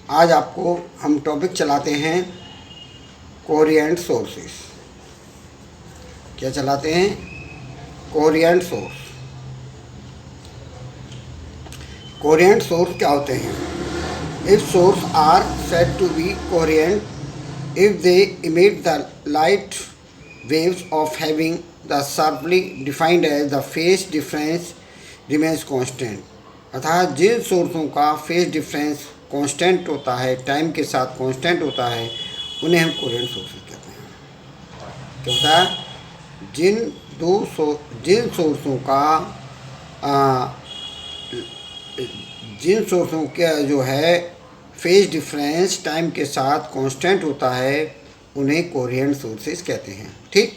आज आपको हम टॉपिक चलाते हैं कोहेरेंट सोर्सेस। क्या चलाते हैं? Coherent source. कोहेरेंट सोर्स क्या होते हैं? If source are said to be coherent if they emit the light waves of having the sharply defined as the phase difference remains constant। अर्थात जिन सोर्सों का फेज डिफरेंस कांस्टेंट होता है, time के साथ constant होता है, उन्हें हम कोहेरेंट सोर्सेस कहते हैं। क्या होता है? जिन सोर्सों का जो है फेज डिफरेंस टाइम के साथ कांस्टेंट होता है, उन्हें कोहेरेंट सोर्सेस कहते हैं। ठीक,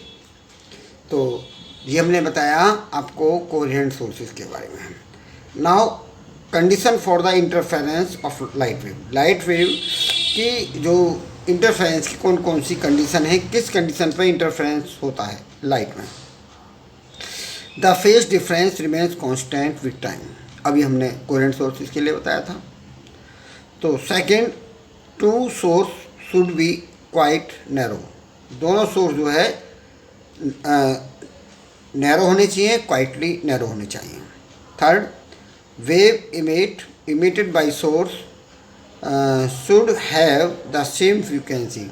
तो ये हमने बताया आपको कोहेरेंट सोर्सेस के बारे में। Now condition for the interference of light wave. Light wave की जो इंटरफेरेंस की कौन कौन सी कंडीशन है, किस कंडीशन पर इंटरफेरेंस होता है लाइट में? The phase difference remains constant with time. अभी हमने कोहेरेंट सोर्सेस के लिए बताया था। तो second, two source should be quite narrow. दोनों सोर्स जो है नैरो होने चाहिए, क्वाइटली नैरो होने चाहिए। Third, wave emitted by source should have the same frequency.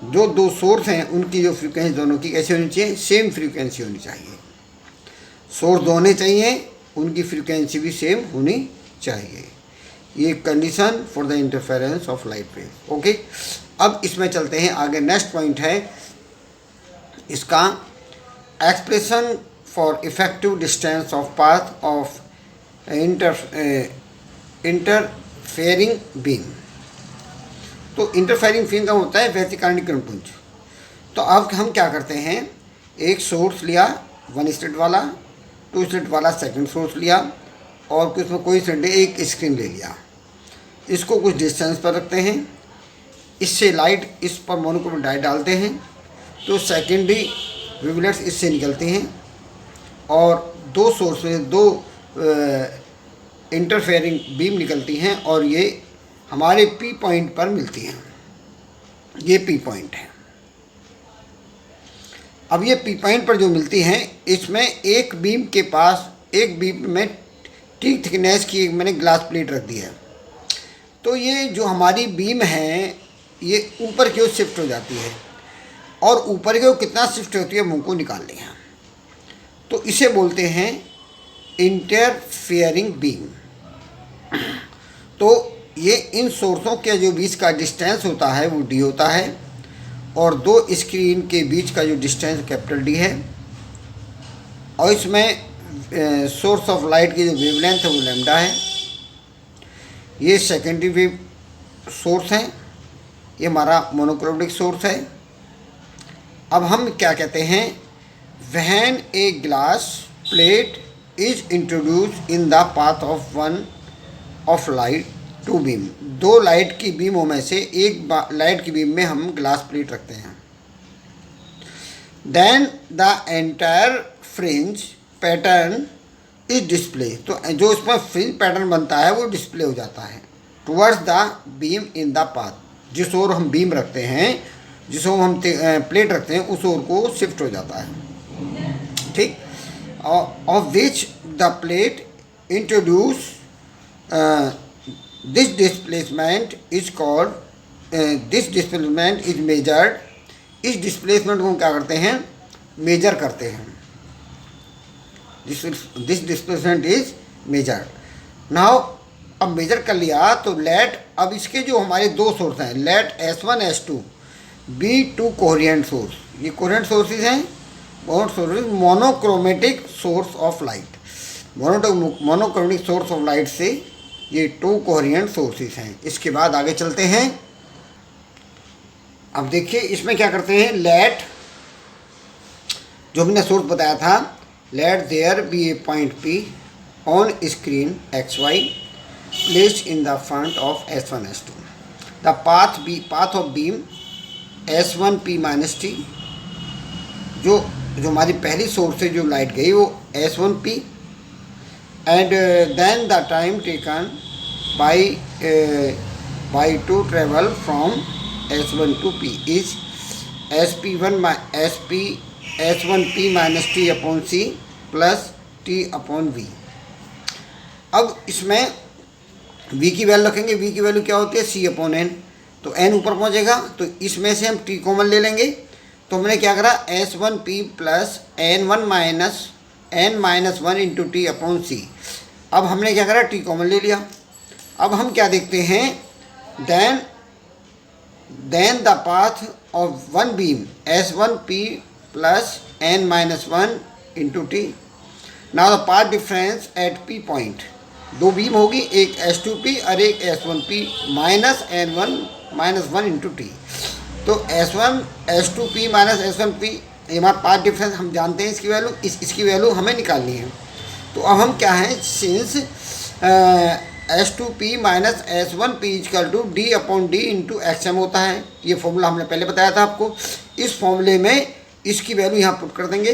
जो दो सोर्स हैं उनकी जो फ्रीक्वेंसी दोनों की कैसी होनी चाहिए? सेम फ्रीक्वेंसी होनी चाहिए। सोर्स दो होने चाहिए, उनकी फ्रीक्वेंसी भी सेम होनी चाहिए। ये condition for the interference of light wave. Okay, अब इसमें चलते हैं आगे। नेक्स्ट पॉइंट है इसका expression for effective distance of path of interfering beam. तो इंटरफेयरिंग बीम का होता है व्यतिकरणिक किरणपुंज। तो अब हम क्या करते हैं, एक सोर्स लिया 1 स्लिट वाला, 2 स्लिट वाला सेकंड सोर्स लिया, और कुछ में कोई स्लिट एक स्क्रीन ले लिया। इसको कुछ डिस्टेंस पर रखते हैं, इससे लाइट इस पर मोनोक्रोमेटिक डायोड डालते हैं, तो सेकेंडरी वेवलेट्स इससे निकलती हैं और दो सोर्स में दो इंटरफेयरिंग बीम निकलती हैं और ये हमारे पी पॉइंट पर मिलती हैं। ये पी पॉइंट है। अब ये पी पॉइंट पर जो मिलती हैं, इसमें एक बीम के पास, एक बीम में ठीक थिकनेस की मैंने ग्लास प्लेट रख दी है। तो ये जो हमारी बीम है ये ऊपर की ओर शिफ्ट हो जाती है, और ऊपर की ओर कितना शिफ्ट होती है हमको निकालनी है। तो इसे बोलते हैं इंटरफेयरिंग बीम। तो ये इन सोर्सों के जो बीच का डिस्टेंस होता है वो डी होता है, और दो स्क्रीन के बीच का जो डिस्टेंस कैपिटल डी है, और इसमें सोर्स ऑफ लाइट की जो वेवलेंथ है वो लैम्डा है। ये सेकेंडरी वेव सोर्स है, ये हमारा मोनोक्रोमेटिक सोर्स है। अब हम क्या कहते हैं, when a glass plate is introduce in the path of one of light two beam. दो लाइट की बीमों में से एक लाइट की बीम में हम ग्लास प्लेट रखते हैं। Then the entire fringe pattern is display. तो जो इसमें फ्रिंज पैटर्न बनता है वो डिस्प्ले हो जाता है towards the beam in the path. जिस ओर हम बीम रखते हैं, जिस ओर हम प्लेट रखते हैं, उस ओर को शिफ्ट हो जाता है। ठीक, of which the plate introduce this displacement is called, this displacement is measured. इस डिस्प्लेसमेंट को हम क्या करते हैं, मेजर करते हैं। This displacement is measured. Now अब मेजर कर लिया तो लेट, अब इसके जो हमारे दो सोर्स हैं, let S1 S2 be two coherent source. ये कोहेरेंट सोर्सेज हैं, monochromatic source of light. Monochromatic source of light से ये 2 कोहेरेंट सोर्सेज हैं। इसके बाद आगे चलते हैं। अब देखिए इसमें क्या करते हैं, लेट, जो हमने सोर्स बताया था, let there be a point P on screen XY placed in the front of S1 S2। The path of beam S1P minus T। जो हमारी पहली सोर्स से जो लाइट गई वो S1P, and then the time taken by y2 travel from s1 to p is s1p minus t upon c plus t upon v। अब इसमें v की वैल्यू रखेंगे। v की वैल्यू क्या होती है? c upon n। तो n ऊपर पहुंचेगा तो इसमें से हम t कॉमन ले लेंगे। तो हमने क्या करा, s1p plus n minus one into T upon C. अब हमने क्या करा, टी कॉमन ले लिया। अब हम क्या देखते हैं, then the path of one beam s1p plus n minus one into T. Now the path difference at p point. दो बीम होगी, एक s2p और एक s1p minus n1 minus one into T. तो s2p माइनस s1p ये हमारा path difference हम जानते हैं, इसकी वैल्यू इसकी वैल्यू हमें निकालनी है। तो अब हम क्या है, since s2p minus s1p equal to D upon D into X M होता है। ये फॉर्मूला हमने पहले बताया था आपको। इस फॉर्मूले में इसकी वैल्यू यहाँ पुट कर देंगे।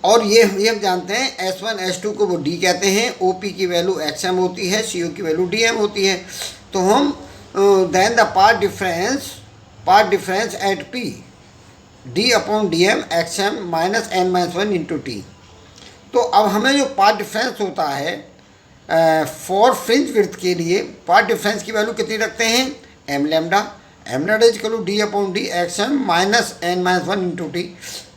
और ये हम जानते हैं s1 s2 को वो d कहते हैं, OP की वैल्यू xm होती है, CO की वैल्यू dm होती है। तो हम then the path difference at p d upon dm xm minus n minus one into T. तो अब हमें जो पाथ डिफरेंस होता है फॉर फ्रिंज विड्थ के लिए, पाथ डिफरेंस की वैल्यू कितनी रखते हैं, m lambda is equal to d upon D xm minus n minus one into T.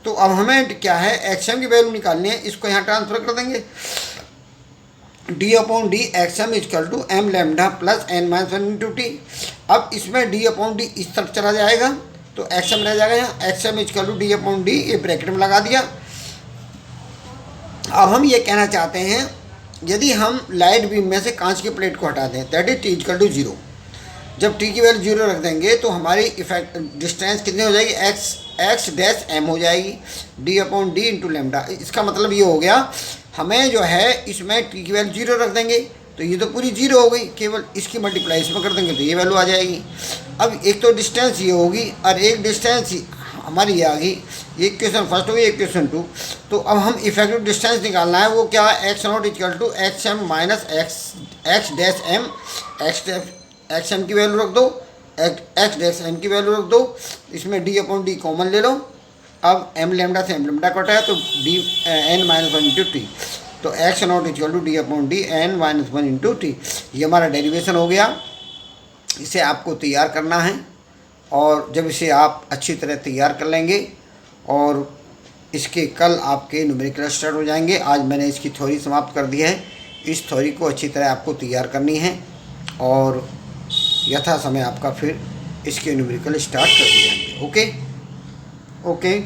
तो अब हमें क्या है, एक्सएम की वैल्यू निकालनी है, इसको यहाँ ट्रांसफर कर देंगे। D upon D X M equal to M lambda plus N minus one into T. अब इसमें डी अपॉन डी इस तरफ चला जाएगा तो एक्सएम रह जाएगा यहाँ, X M equal to D upon D, ये ब्रैकेट में लगा दिया। अब हम ये कहना चाहते हैं, यदि हम लाइट बीम में से कांच की प्लेट को हटा दें, that is T equal to zero. जब टी की वैल्यू जीरो रख देंगे तो हमारी इफेक्ट डिस्टेंस कितनी हो जाएगी, एक्स डैश एम हो जाएगी, D upon D into lambda. इसका मतलब ये हो गया, हमें जो है इसमें टी की वैल्यू जीरो रख देंगे तो ये तो पूरी जीरो हो गई, केवल इसकी मल्टीप्लाई इसमें कर देंगे तो ये वैल्यू आ जाएगी। अब एक तो डिस्टेंस ये होगी और एक डिस्टेंस हमारी ये आ गई। ये क्वेश्चन फर्स्ट हो गई, एक क्वेश्चन टू। तो अब हम इफेक्टिव डिस्टेंस निकालना है, वो क्या है, X not equal to X M minus X dash M. X M की वैल्यू रख दो, एक्स डैश एम की वैल्यू रख दो, इसमें डी अपॉन डी कॉमन ले लो। अब एम लेमडा से एम लेमडा कटा है तो D N minus one into T. तो X not equal to D upon D N minus one into T. ये हमारा डेरिवेशन हो गया। इसे आपको तैयार करना है और जब इसे आप अच्छी तरह तैयार कर लेंगे और इसके कल आपके न्यूमेरिकल स्टार्ट हो जाएंगे। आज मैंने इसकी थ्योरी समाप्त कर दी है। इस थ्योरी को अच्छी तरह आपको तैयार करनी है और यथा समय आपका फिर इसके न्यूमेरिकल स्टार्ट कर दिए जाएंगे। ओके।